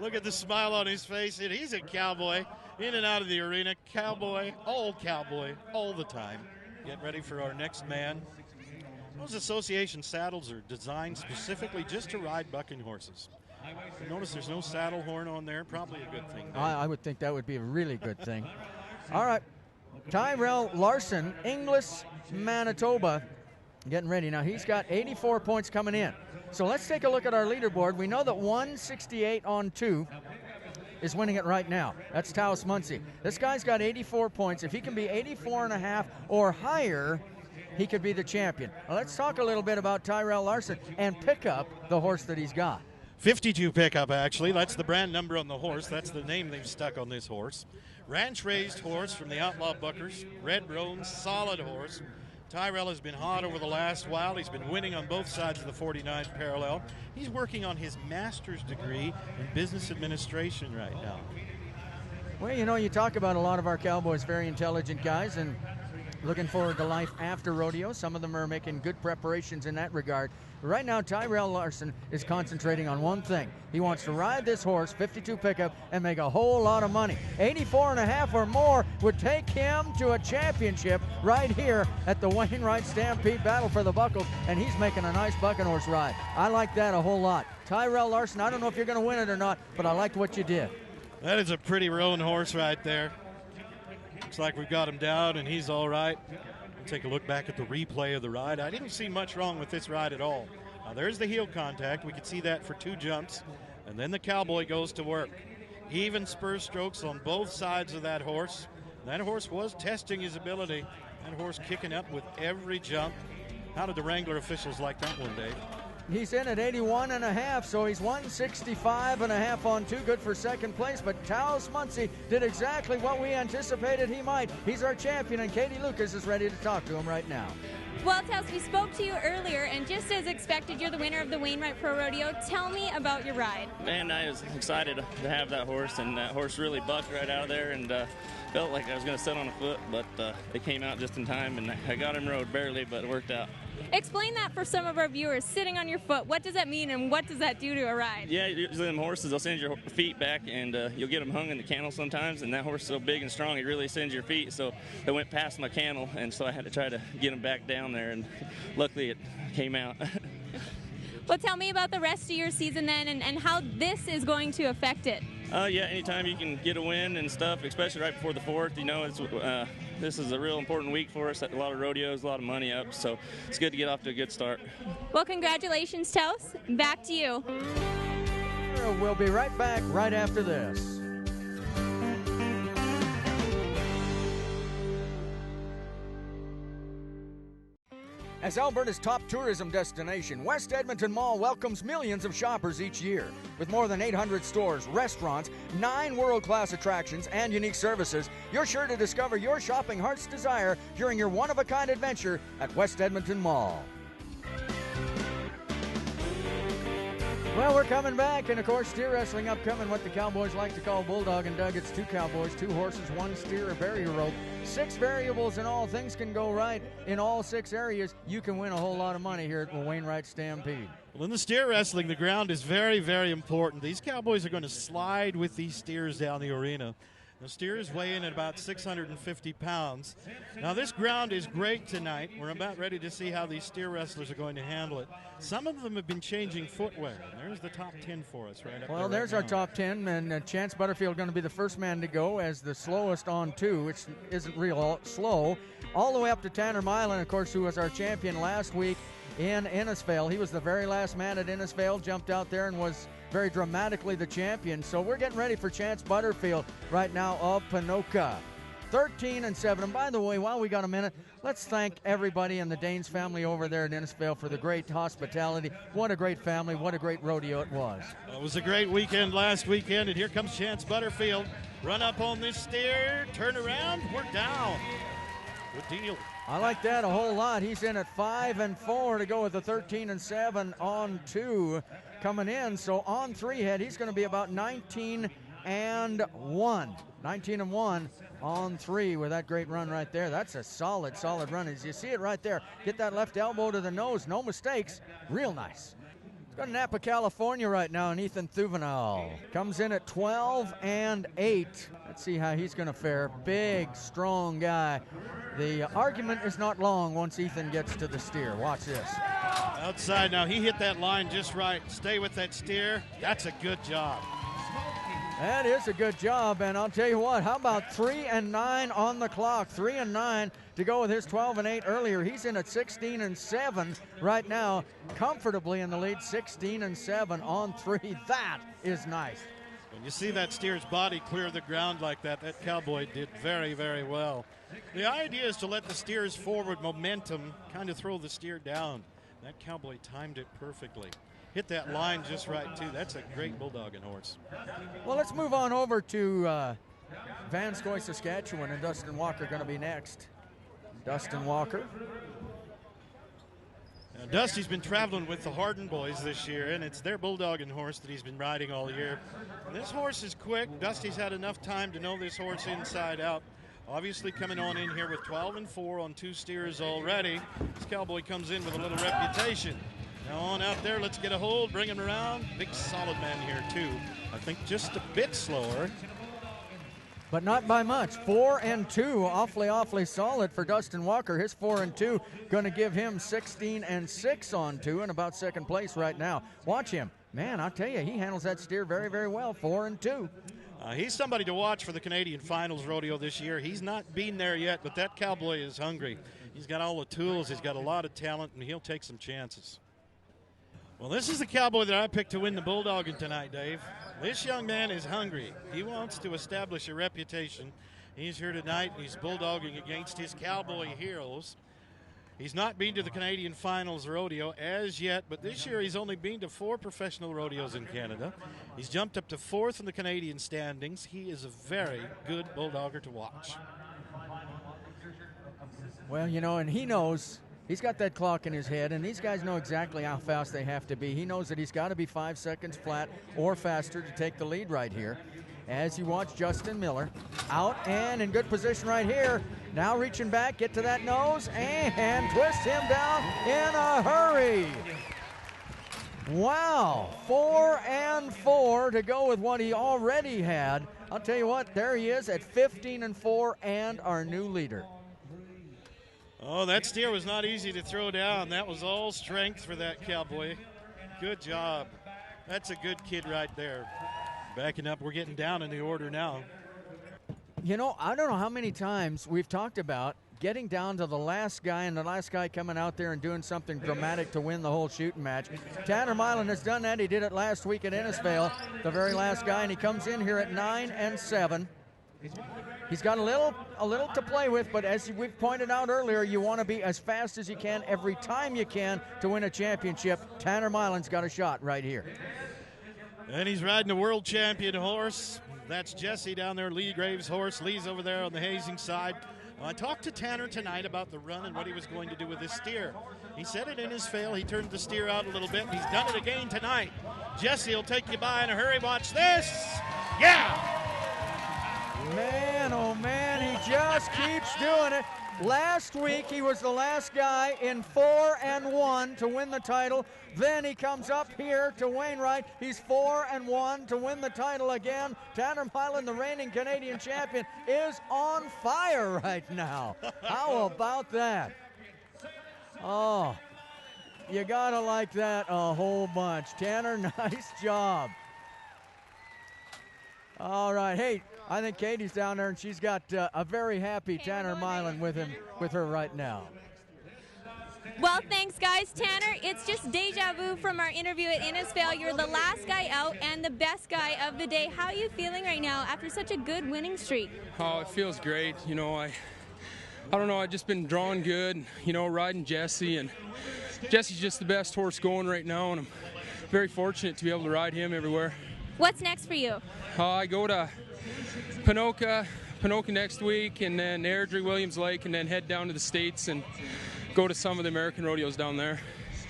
Look at the smile on his face. And he's a cowboy in and out of the arena. Cowboy all the time. Get ready for our next man. Those association saddles are designed specifically just to ride bucking horses. Notice there's no saddle horn on there. Probably a good thing. I would think that would be a really good thing. All right. Tyrell Larson, Inglis, Manitoba, getting ready. Now, he's got 84 points coming in. So let's take a look at our leaderboard. We know that 168 on 2 is winning it right now. That's Taos Muncie. This guy's got 84 points. If he can be 84 and a half or higher, he could be the champion. Now, let's talk a little bit about Tyrell Larson and pick up the horse that he's got. 52 pickup, actually. That's the brand number on the horse. That's the name they've stuck on this horse. Ranch-raised horse from the Outlaw Buckers. Red roan, solid horse. Tyrell has been hot over the last while. He's been winning on both sides of the 49th parallel. He's working on his master's degree in business administration right now. Well, you know, you talk about a lot of our cowboys, very intelligent guys, and looking forward to life after rodeo. Some of them are making good preparations in that regard. Right now, Tyrell Larson is concentrating on one thing. He wants to ride this horse, 52 pickup, and make a whole lot of money. 84 and a half or more would take him to a championship right here at the Wainwright Stampede Battle for the Buckles, and he's making a nice bucking horse ride. I like that a whole lot. Tyrell Larson, I don't know if you're going to win it or not, but I liked what you did. That is a pretty roan horse right there. Looks like we've got him down, and he's all right. We'll take a look back at the replay of the ride. I didn't see much wrong with this ride at all. Now, there's the heel contact. We could see that for 2 jumps. And then the cowboy goes to work. Even spur strokes on both sides of that horse. That horse was testing his ability. That horse kicking up with every jump. How did the Wrangler officials like that one, Dave? He's in at 81 and a half, so he's 165 and a half on 2, good for second place. But Taos Muncie did exactly what we anticipated he might. He's our champion, and Katie Lucas is ready to talk to him right now. Well, Taos, we spoke to you earlier, and just as expected, you're the winner of the Wainwright Pro Rodeo. Tell me about your ride. Man, I was excited to have that horse, and that horse really bucked right out of there, and felt like I was going to sit on a foot, but it came out just in time, and I got him rode barely, but it worked out. Explain that for some of our viewers, sitting on your foot. What does that mean, and what does that do to a ride? Yeah, usually them horses, they'll send your feet back, and you'll get them hung in the kennel sometimes, and that horse is so big and strong, it really sends your feet, so it went past my kennel, and so I had to try to get him back down there, and luckily it came out. Well, tell me about the rest of your season then, and how this is going to affect it. Yeah, anytime you can get a win and stuff, especially right before the 4th, you know, it's this is a real important week for us. A lot of rodeos, a lot of money up, so it's good to get off to a good start. Well, congratulations, Taos. Back to you. We'll be right back right after this. As Alberta's top tourism destination, West Edmonton Mall welcomes millions of shoppers each year. With more than 800 stores, restaurants, 9 world-class attractions, and unique services, you're sure to discover your shopping heart's desire during your one-of-a-kind adventure at West Edmonton Mall. Well, we're coming back, and of course, steer wrestling upcoming, what the Cowboys like to call Bulldog and Doug. It's 2 cowboys, 2 horses, 1 steer, a barrier rope. 6 variables in all. Things can go right in all 6 areas. You can win a whole lot of money here at the Wainwright Stampede. Well, in the steer wrestling, the ground is very, very important. These cowboys are going to slide with these steers down the arena. The steers weigh in at about 650 pounds. Now, this ground is great tonight. We're about ready to see how these steer wrestlers are going to handle it. Some of them have been changing footwear. There's the top 10 for us right up there. Well, there's our top 10, and Chance Butterfield going to be the first man to go as the slowest on 2, which isn't real slow, all the way up to Tanner Milan, of course, who was our champion last week in Innisfail. He was the very last man at Innisfail, jumped out there and was very dramatically the champion. So we're getting ready for Chance Butterfield right now of Ponoka. 13-7. And by the way, while we got a minute, let's thank everybody in the Danes family over there at Innisfail for the great hospitality. What a great family. What a great rodeo it was. It was a great weekend last weekend, and here comes Chance Butterfield. Run up on this steer, turn around, we're down. Good deal. I like that a whole lot. He's in at 5-4 to go with the 13-7 on 2 coming in. So on 3 head, he's going to be about 19-1. 19-1 on 3 with that great run right there. That's a solid run. As you see it right there, get that left elbow to the nose. No mistakes. Real nice. Got Napa, California right now, and Ethan Thuvenal comes in at 12-8. Let's see how he's going to fare. Big, strong guy. The argument is not long once Ethan gets to the steer. Watch this. Outside now, he hit that line just right. Stay with that steer. That's a good job. That is a good job, and I'll tell you what, how about 3 and 9 on the clock? 3 and 9 to go with his 12 and 8 earlier. He's in at 16 and 7 right now, comfortably in the lead, 16 and 7 on 3. That is nice. When you see that steer's body clear the ground like that, that cowboy did very, very well. The idea is to let the steer's forward momentum kind of throw the steer down. That cowboy timed it perfectly. Hit that line just right, too. That's a great bulldogging horse. Well, let's move on over to Vanscoy, Saskatchewan, and Dustin Walker going to be next. Dustin Walker. Now, Dusty's been traveling with the Hardin boys this year, and it's their bulldogging horse that he's been riding all year. And this horse is quick. Dusty's had enough time to know this horse inside out. Obviously coming on in here with 12 and 4 on 2 steers already. This cowboy comes in with a little reputation. Now on out there, let's get a hold, bring him around. Big solid man here too. I think just a bit slower. But not by much. 4 and 2, awfully solid for Dustin Walker. His 4 and 2 going to give him 16 and 6 on 2 and about second place right now. Watch him. Man, I'll tell you, he handles that steer very, very well. 4 and 2. He's somebody to watch for the Canadian Finals Rodeo this year. He's not been there yet, but that cowboy is hungry. He's got all the tools. He's got a lot of talent, and he'll take some chances. Well, this is the cowboy that I picked to win the bulldogging tonight, Dave. This young man is hungry. He wants to establish a reputation. He's here tonight. He's bulldogging against his cowboy heroes. He's not been to the Canadian Finals Rodeo as yet, but this year he's only been to 4 professional rodeos in Canada. He's jumped up to 4th in the Canadian standings. He is a very good bulldogger to watch. Well, you know, and he knows. He's got that clock in his head, and these guys know exactly how fast they have to be. He knows that he's got to be 5 seconds flat or faster to take the lead right here. As you watch Justin Miller out and in good position right here. Now reaching back, get to that nose, and twist him down in a hurry. Wow, 4 and 4 to go with what he already had. I'll tell you what, there he is at 15 and 4 and our new leader. Oh, that steer was not easy to throw down. That was all strength for that cowboy. Good job. That's a good kid right there. Backing up, we're getting down in the order now. You know, I don't know how many times we've talked about getting down to the last guy and the last guy coming out there and doing something dramatic to win the whole shooting match. Tanner Milan has done that. He did it last week at Innisfail, the very last guy, and he comes in here at 9 and 7. He's got a little to play with, but as we've pointed out earlier, you want to be as fast as you can every time you can to win a championship. Tanner Milan's got a shot right here. And he's riding a world champion horse. That's Jesse down there, Lee Graves' horse. Lee's over there on the hazing side. I talked to Tanner tonight about the run and what he was going to do with his steer. He said it in his fail. He turned the steer out a little bit, and he's done it again tonight. Jesse will take you by in a hurry. Watch this. Yeah! Man, oh man, he just keeps doing it. Last week, he was the last guy in 4 and 1 to win the title. Then he comes up here to Wainwright. He's 4 and 1 to win the title again. Tanner Milan, the reigning Canadian champion, is on fire right now. How about that? Oh, you gotta like that a whole bunch. Tanner, nice job. All right, hey, I think Katie's down there, and she's got a very happy Tanner Milan with her right now. Well, thanks, guys. Tanner, it's just deja vu from our interview at Innisfail. You're the last guy out and the best guy of the day. How are you feeling right now after such a good winning streak? Oh, it feels great. You know, I don't know. I've just been drawing good, you know, riding Jesse, and Jesse's just the best horse going right now, and I'm very fortunate to be able to ride him everywhere. What's next for you? I go to Ponoka next week, and then Airdrie, Williams Lake, and then head down to the States and go to some of the American rodeos down there.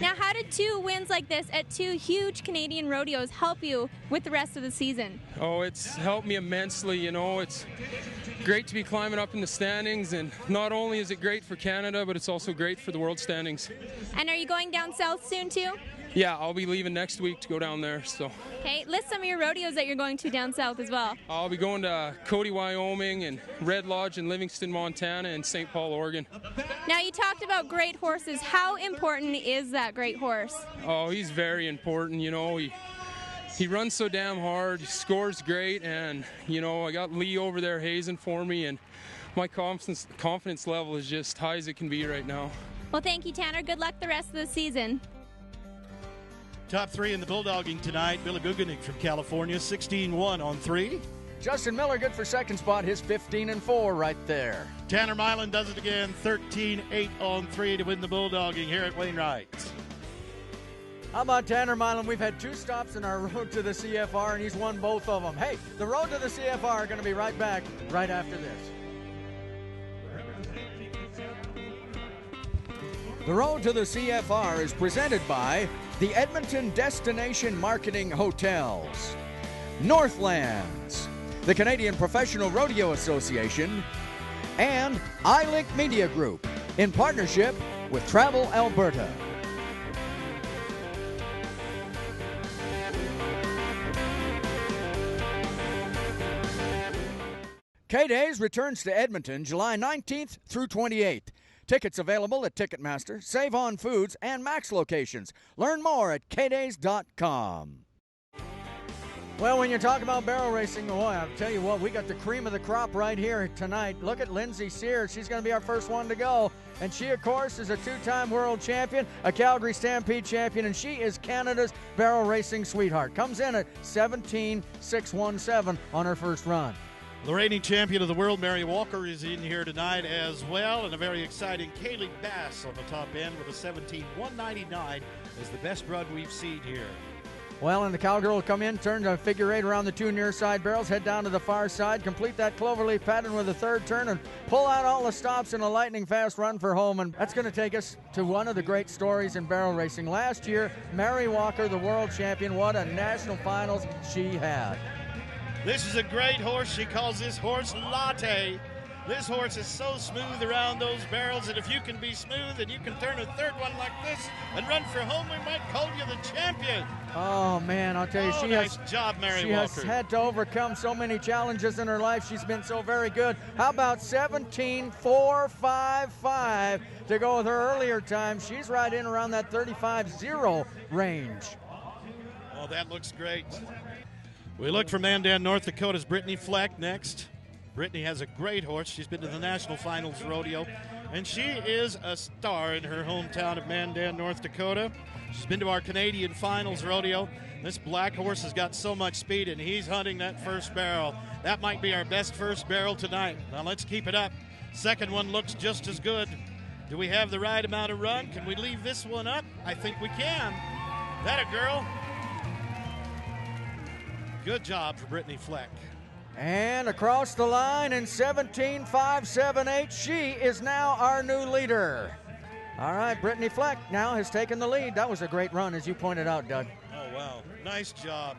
Now, how did 2 wins like this at 2 huge Canadian rodeos help you with the rest of the season? Oh, it's helped me immensely. You know, it's great to be climbing up in the standings, and not only is it great for Canada, but it's also great for the world standings. And are you going down south soon too? yeah, I'll be leaving next week to go down there. So. Okay, list some of your rodeos that you're going to down south as well. I'll be going to Cody, Wyoming, and Red Lodge in Livingston, Montana, and St. Paul, Oregon. Now, you talked about great horses. How important is that great horse? Oh, he's very important. You know, he runs so damn hard, he scores great, and, you know, I got Lee over there hazing for me, and my confidence level is just high as it can be right now. Well, thank you, Tanner. Good luck the rest of the season. Top 3 in the bulldogging tonight. Billy Guganik from California, 16-1 on 3. Justin Miller, good for second spot. His 15-4 right there. Tanner Milan does it again, 13-8 on 3 to win the bulldogging here at Wainwright. How about Tanner Milan? We've had 2 stops in our road to the CFR, and he's won both of them. Hey, the road to the CFR are going to be right back right after this. The road to the CFR is presented by the Edmonton Destination Marketing Hotels, Northlands, the Canadian Professional Rodeo Association, and iLink Media Group in partnership with Travel Alberta. K-Days returns to Edmonton July 19th through 28th. Tickets available at Ticketmaster, Save On Foods, and Max locations. Learn more at kdays.com. Well, when you talk about barrel racing, boy, I'll tell you what, we got the cream of the crop right here tonight. Look at Lindsay Sears. She's going to be our first one to go. And she, of course, is a 2-time world champion, a Calgary Stampede champion, and she is Canada's barrel racing sweetheart. Comes in at 17.617 on her first run. The reigning champion of the world, Mary Walker, is in here tonight as well, and a very exciting Kaylee Bass on the top end with a 17.199 is the best run we've seen here. Well, and the cowgirl will come in, turn to figure 8 around the 2 near side barrels, head down to the far side, complete that cloverleaf pattern with a 3rd turn, and pull out all the stops in a lightning fast run for home. And that's going to take us to one of the great stories in barrel racing. Last year, Mary Walker, the world champion, what a national finals she had. This is a great horse. She calls this horse Latte. This horse is so smooth around those barrels that if you can be smooth and you can turn a 3rd one like this and run for home, we might call you the champion. Oh, man, I'll tell you, nice job, Mary Walker. She has had to overcome so many challenges in her life. She's been so very good. How about 17.455 to go with her earlier time? She's right in around that 35.0 range. Oh, that looks great. We look for Mandan, North Dakota's Brittany Fleck next. Brittany has a great horse. She's been to the National Finals Rodeo, and she is a star in her hometown of Mandan, North Dakota. She's been to our Canadian Finals Rodeo. This black horse has got so much speed, and he's hunting that first barrel. That might be our best first barrel tonight. Now let's keep it up. Second one looks just as good. Do we have the right amount of run? Can we leave this one up? I think we can. That a girl. Good job for Brittany Fleck. And across the line in 17.578, she is now our new leader. All right, Brittany Fleck now has taken the lead. That was a great run, as you pointed out, Doug. Oh, wow. Nice job.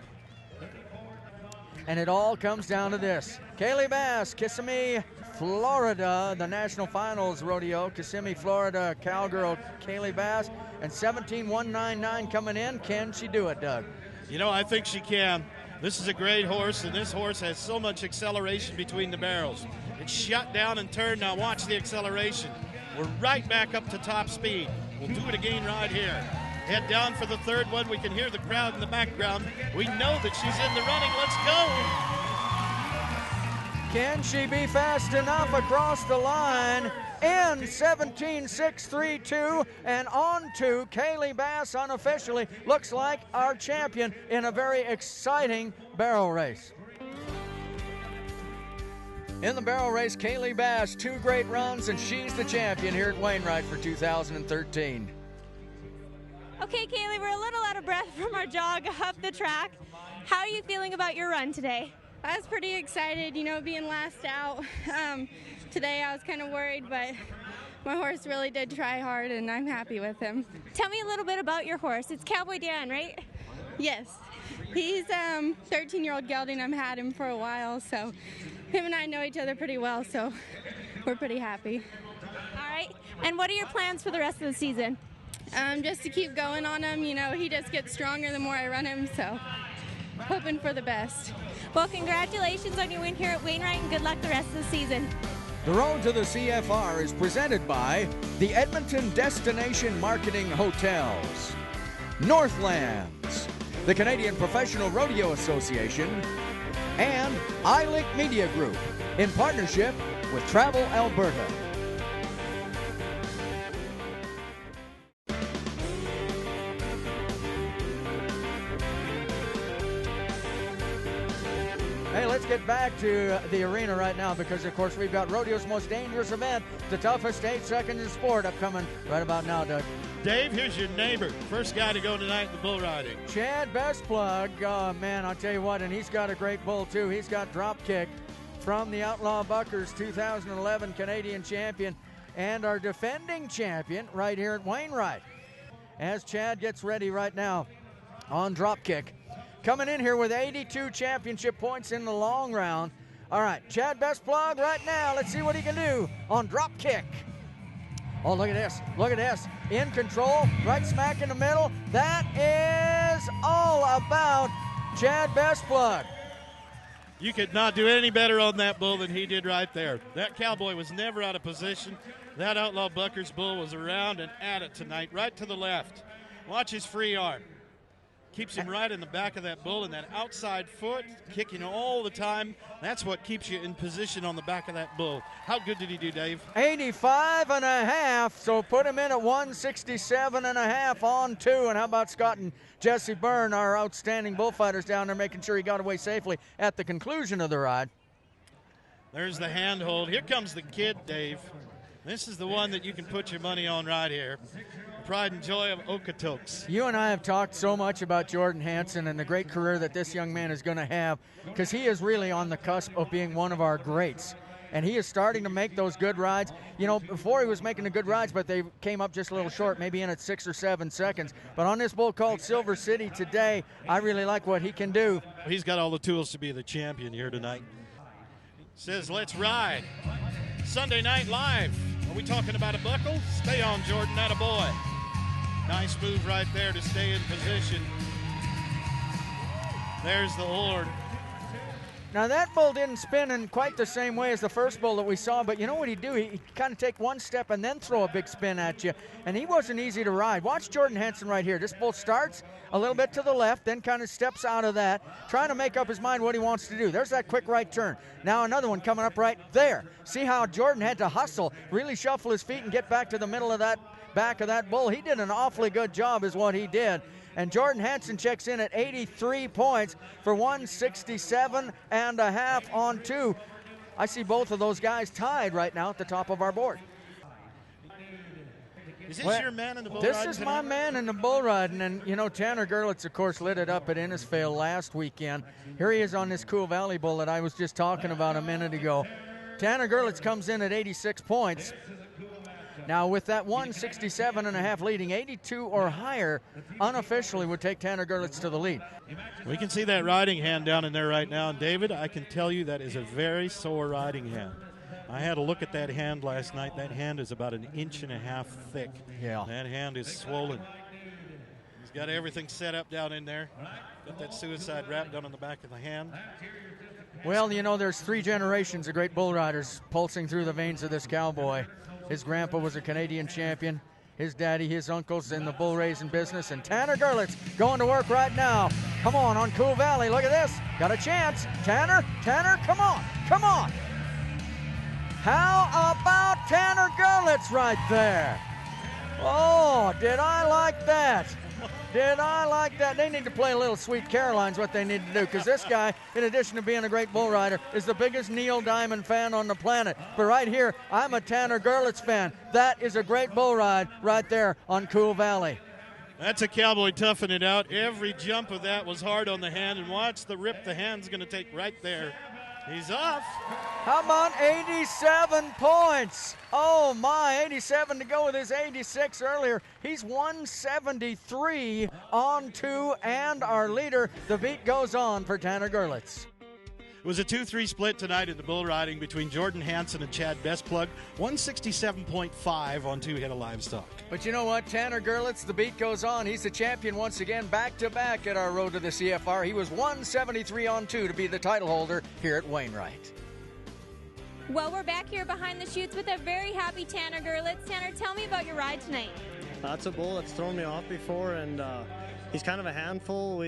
And it all comes down to this. Kaylee Bass, Kissimmee, Florida, the National Finals Rodeo. Kissimmee, Florida, cowgirl Kaylee Bass. And 17.199 coming in. Can she do it, Doug? You know, I think she can. This is a great horse, and this horse has so much acceleration between the barrels. It's shut down and turned. Now watch the acceleration. We're right back up to top speed. We'll do it again right here. Head down for the 3rd one. We can hear the crowd in the background. We know that she's in the running. Let's go. Can she be fast enough across the line? In 17.632 and on to Kaylee Bass unofficially. Looks like our champion in a very exciting barrel race. In the barrel race, Kaylee Bass, 2 great runs, and she's the champion here at Wainwright for 2013. Okay, Kaylee, we're a little out of breath from our jog up the track. How are you feeling about your run today? I was pretty excited, you know, being last out. Today I was kind of worried, but my horse really did try hard, and I'm happy with him. Tell me a little bit about your horse. It's Cowboy Dan, right? Yes. He's 13-year-old gelding. I've had him for a while, so him and I know each other pretty well, so we're pretty happy. All right. And what are your plans for the rest of the season? just to keep going on him. You know, he just gets stronger the more I run him, so hoping for the best. Well, congratulations on your win here at Wainwright, and good luck the rest of the season. The Road to the CFR is presented by the Edmonton Destination Marketing Hotels, Northlands, the Canadian Professional Rodeo Association, and iLink Media Group in partnership with Travel Alberta. Hey, let's get back to the arena right now because, of course, we've got rodeo's most dangerous event, the toughest 8 seconds in sport, upcoming right about now, Doug. Dave, here's your neighbor. First guy to go tonight in the bull riding. Chad Bestplug, oh, man, I'll tell you what, and he's got a great bull, too. He's got drop kick from the Outlaw Buckers, 2011 Canadian champion and our defending champion right here at Wainwright. As Chad gets ready right now on drop kick. Coming in here with 82 championship points in the long round. All right, Chad Bestplug right now. Let's see what he can do on drop kick. Oh, look at this. Look at this. In control, right smack in the middle. That is all about Chad Bestplug. You could not do any better on that bull than he did right there. That cowboy was never out of position. That Outlaw Buckers bull was around and at it tonight, right to the left. Watch his free arm. Keeps him right in the back of that bull, and that outside foot kicking all the time. That's what keeps you in position on the back of that bull. How good did he do, Dave? 85.5, so put him in at 167.5 on 2. And how about Scott and Jesse Byrne, our outstanding bullfighters down there, making sure he got away safely at the conclusion of the ride. There's the handhold. Here comes the kid, Dave. This is the one that you can put your money on right here. Pride and joy of Okotoks. You and I have talked so much about Jordan Hansen and the great career that this young man is going to have, because he is really on the cusp of being one of our greats. And he is starting to make those good rides. You know, before he was making the good rides, but they came up just a little short, maybe in at 6 or 7 seconds. But on this bull called Silver City today, I really like what he can do. He's got all the tools to be the champion here tonight. Says, let's ride. Sunday Night Live. Are we talking about a buckle? Stay on, Jordan, attaboy. Nice move right there to stay in position. There's the Lord. Now that bull didn't spin in quite the same way as the first bull that we saw, but you know what he'd do? He'd kind of take one step and then throw a big spin at you, and he wasn't easy to ride. Watch Jordan Hansen right here. This bull starts a little bit to the left, then kind of steps out of that, trying to make up his mind what he wants to do. There's that quick right turn. Now another one coming up right there. See how Jordan had to hustle, really shuffle his feet and get back to the middle of that back of that bull. He did an awfully good job is what he did. And Jordan Hansen checks in at 83 points for 167.5 on 2. I see both of those guys tied right now at the top of our board. Is this your man in the bull riding? This is my man in the bull riding. And, you know, Tanner Gerlitz, of course, lit it up at Innisfail last weekend. Here he is on this Cool Valley bull that I was just talking about a minute ago. Tanner Gerlitz comes in at 86 points. Now, with that 167.5 leading, 82 or higher unofficially would take Tanner Gerlitz to the lead. We can see that riding hand down in there right now. And, David, I can tell you that is a very sore riding hand. I had a look at that hand last night. That hand is about 1.5 inches thick. Yeah. That hand is swollen. He's got everything set up down in there. Got that suicide wrap down on the back of the hand. Well, you know, there's 3 generations of great bull riders pulsing through the veins of this cowboy. His grandpa was a Canadian champion. His daddy, his uncle's in the bull raising business. And Tanner Gerlitz going to work right now. Come on Cool Valley. Look at this. Got a chance. Tanner, come on. Come on. How about Tanner Gerlitz right there? Oh, did I like that? Did I like that? They need to play a little Sweet Caroline's what they need to do, because this guy, in addition to being a great bull rider, is the biggest Neil Diamond fan on the planet. But right here, I'm a Tanner Gerlitz fan. That is a great bull ride right there on Cool Valley. That's a cowboy toughing it out. Every jump of that was hard on the hand, and watch the rip the hand's going to take right there. He's off. How about 87 points? Oh, my, 87 to go with his 86 earlier. He's 173 on 2, and our leader, the beat goes on for Tanner Gerlitz. was a 2-3 split tonight in the bull riding between Jordan Hansen and Chad Bestplug. 167.5 on 2 head of livestock. But you know what? Tanner Gerlitz, the beat goes on. He's the champion once again, back-to-back at our road to the CFR. He was 173 on 2 to be the title holder here at Wainwright. Well, we're back here behind the chutes with a very happy Tanner Gerlitz. Tanner, tell me about your ride tonight. That's a bull that's thrown me off before, and he's kind of a handful.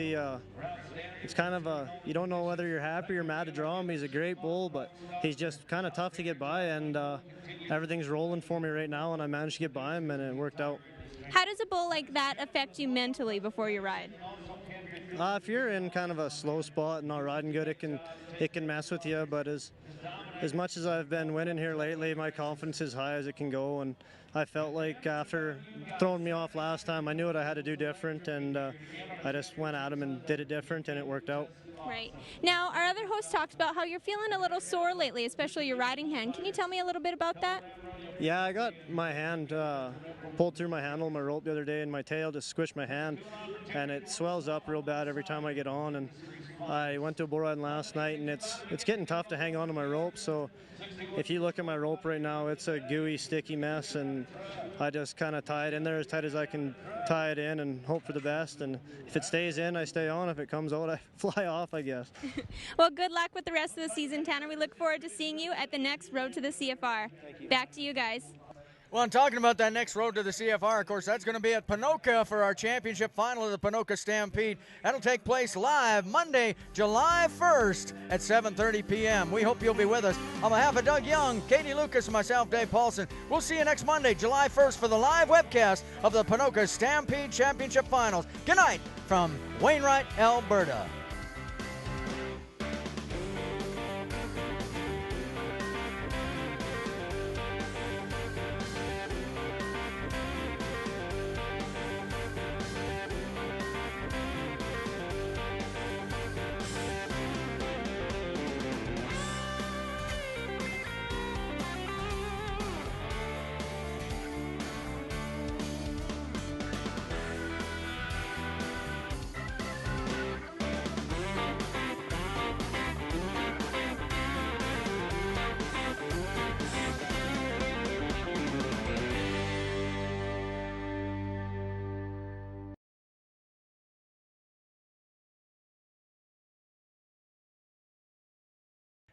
It's kind of you don't know whether you're happy or mad to draw him. He's a great bull, but he's just kind of tough to get by, and everything's rolling for me right now, and I managed to get by him, and it worked out. How does a bull like that affect you mentally before your ride? If you're in kind of a slow spot and not riding good, it can mess with you, but as much as I've been winning here lately, my confidence is high as it can go, and I felt like after throwing me off last time, I knew what I had to do different, and I just went at him and did it different, and it worked out. Right. Now, our other host talked about how you're feeling a little sore lately, especially your riding hand. Can you tell me a little bit about that? Yeah, I got my hand pulled through my handle of my rope the other day, and my tail just squished my hand, and it swells up real bad every time I get on. And I went to a bull riding last night, and it's getting tough to hang on to my rope. So if you look at my rope right now, it's a gooey, sticky mess, and I just kind of tie it in there as tight as I can tie it in and hope for the best. And if it stays in, I stay on. If it comes out, I fly off, I guess. Well, good luck with the rest of the season, Tanner. We look forward to seeing you at the next Road to the CFR. Back to you guys. Well, I'm talking about that next road to the CFR. Of course, that's going to be at Ponoka for our championship final of the Ponoka Stampede. That'll take place live Monday, July 1st at 7:30 p.m. We hope you'll be with us. On behalf of Doug Young, Katie Lucas, and myself, Dave Paulson, we'll see you next Monday, July 1st for the live webcast of the Ponoka Stampede Championship Finals. Good night from Wainwright, Alberta.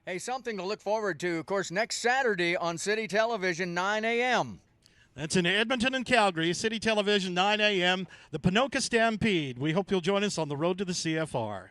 Hey, something to look forward to, of course, next Saturday on City Television, 9 a.m. That's in Edmonton and Calgary, City Television, 9 a.m., the Ponoka Stampede. We hope you'll join us on the road to the CFR.